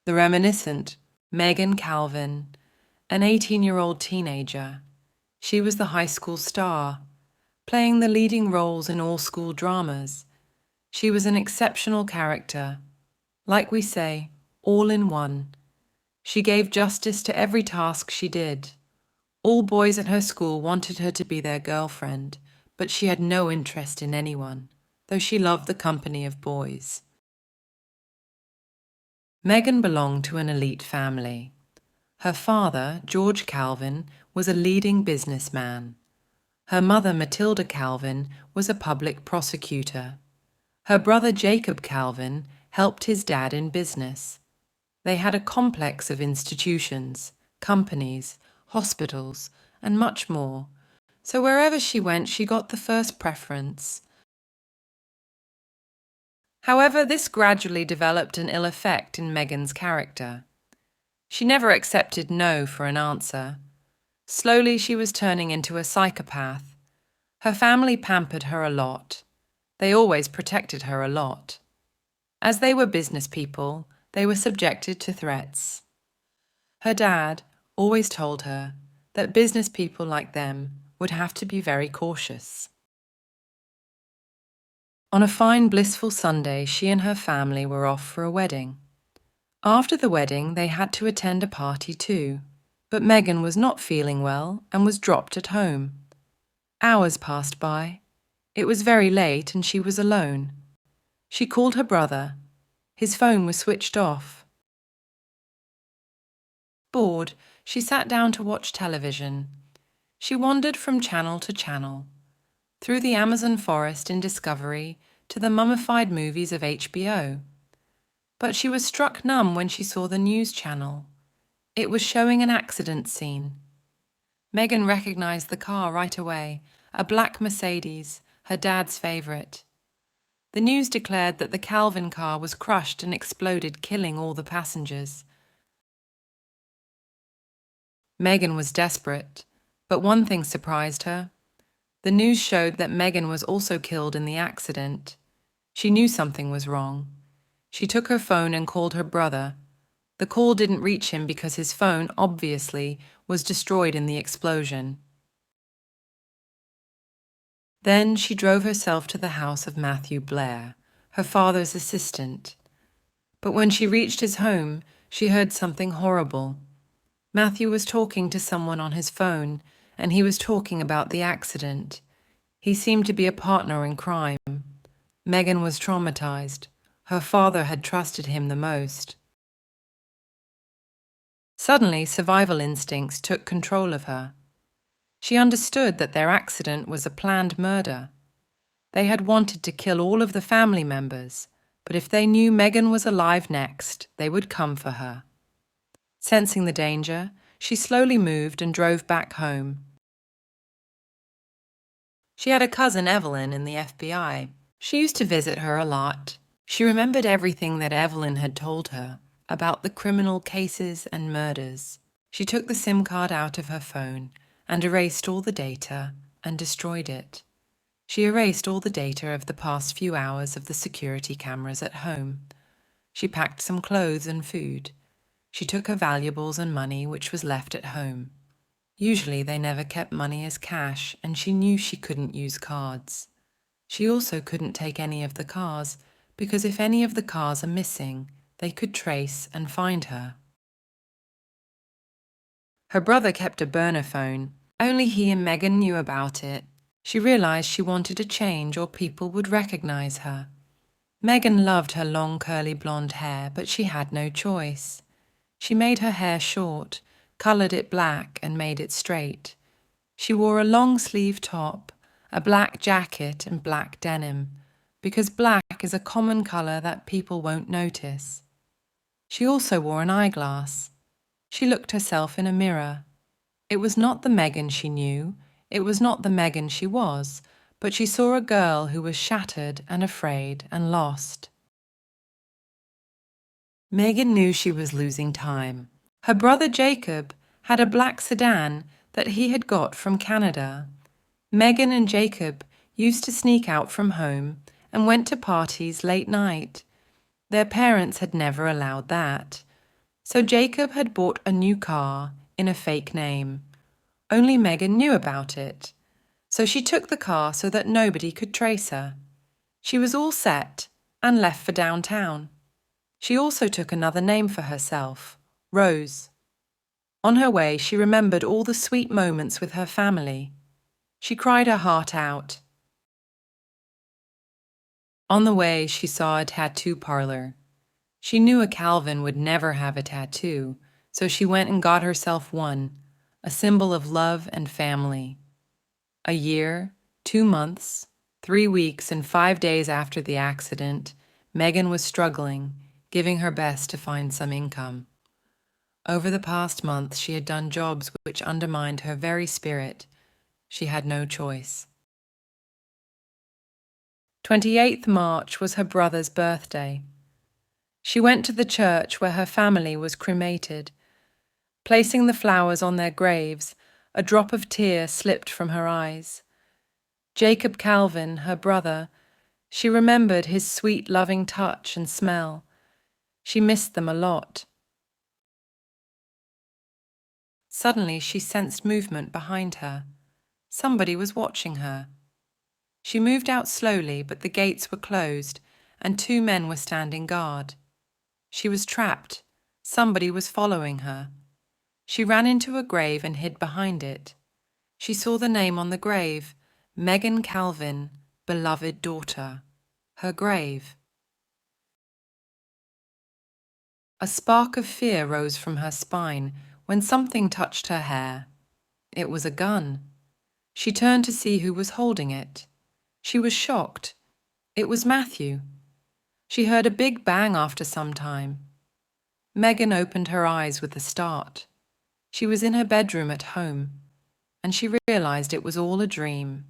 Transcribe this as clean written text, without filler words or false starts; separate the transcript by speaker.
Speaker 1: The reminiscent, Megan Calvin, an 18-year-old teenager. She was the high school star, playing the leading roles in all school dramas. She was an exceptional character. Like we say, all in one. She gave justice to every task she did. All boys at her school wanted her to be their girlfriend, but she had no interest in anyone, though she loved the company of boys. Megan belonged to an elite family. Her father, George Calvin, was a leading businessman. Her mother, Matilda Calvin, was a public prosecutor. Her brother, Jacob Calvin, helped his dad in business. They had a complex of institutions, companies, hospitals, and much more, so wherever she went, she got the first preference. However, this gradually developed an ill effect in Megan's character. She never accepted no for an answer. Slowly, she was turning into a psychopath. Her family pampered her a lot. They always protected her a lot. As they were business people, they were subjected to threats. Her dad always told her that business people like them would have to be very cautious. On a fine, blissful Sunday, she and her family were off for a wedding. After the wedding, they had to attend a party too, but Megan was not feeling well and was dropped at home. Hours passed by. It was very late and she was alone. She called her brother. His phone was switched off. Bored, she sat down to watch television. She wandered from channel to channel, through the Amazon forest in Discovery to the mummified movies of HBO. But she was struck numb when she saw the news channel. It was showing an accident scene. Megan recognized the car right away, a black Mercedes, her dad's favorite. The news declared that the Calvin car was crushed and exploded, killing all the passengers. Megan was desperate, but one thing surprised her. The news showed that Megan was also killed in the accident. She knew something was wrong. She took her phone and called her brother. The call didn't reach him because his phone, obviously, was destroyed in the explosion. Then she drove herself to the house of Matthew Blair, her father's assistant. But when she reached his home, she heard something horrible. Matthew was talking to someone on his phone, and he was talking about the accident. He seemed to be a partner in crime. Megan was traumatized. Her father had trusted him the most. Suddenly, survival instincts took control of her. She understood that their accident was a planned murder. They had wanted to kill all of the family members, but if they knew Megan was alive next, they would come for her. Sensing the danger, she slowly moved and drove back home. She had a cousin, Evelyn, in the FBI. She used to visit her a lot. She remembered everything that Evelyn had told her about the criminal cases and murders. She took the SIM card out of her phone and erased all the data and destroyed it. She erased all the data of the past few hours of the security cameras at home. She packed some clothes and food. She took her valuables and money which was left at home. Usually they never kept money as cash, and she knew she couldn't use cards. She also couldn't take any of the cars, because if any of the cars are missing, they could trace and find her. Her brother kept a burner phone. Only he and Megan knew about it. She realized she wanted a change or people would recognize her. Megan loved her long curly blonde hair, but she had no choice. She made her hair short, colored it black and made it straight. She wore a long-sleeve top, a black jacket and black denim, because black is a common color that people won't notice. She also wore an eyeglass. She looked herself in a mirror. It was not the Megan she knew, it was not the Megan she was, but she saw a girl who was shattered and afraid and lost. Megan knew she was losing time. Her brother Jacob had a black sedan that he had got from Canada. Megan and Jacob used to sneak out from home and went to parties late night. Their parents had never allowed that. So Jacob had bought a new car in a fake name. Only Megan knew about it. So she took the car so that nobody could trace her. She was all set and left for downtown. She also took another name for herself, Rose. On her way, she remembered all the sweet moments with her family. She cried her heart out. On the way, she saw a tattoo parlor. She knew a Calvin would never have a tattoo, so she went and got herself one, a symbol of love and family. A year, 2 months, 3 weeks, and 5 days after the accident, Megan was struggling, giving her best to find some income. Over the past month, she had done jobs which undermined her very spirit. She had no choice. 28th March was her brother's birthday. She went to the church where her family was cremated. Placing the flowers on their graves, a drop of tear slipped from her eyes. Jacob Calvin, her brother, she remembered his sweet, loving touch and smell. She missed them a lot. Suddenly, she sensed movement behind her. Somebody was watching her. She moved out slowly, but the gates were closed, and 2 men were standing guard. She was trapped. Somebody was following her. She ran into a grave and hid behind it. She saw the name on the grave, Megan Calvin, beloved daughter. Her grave. A spark of fear rose from her spine when something touched her hair. It was a gun. She turned to see who was holding it. She was shocked. It was Matthew. She heard a big bang after some time. Megan opened her eyes with a start. She was in her bedroom at home, and she realized it was all a dream.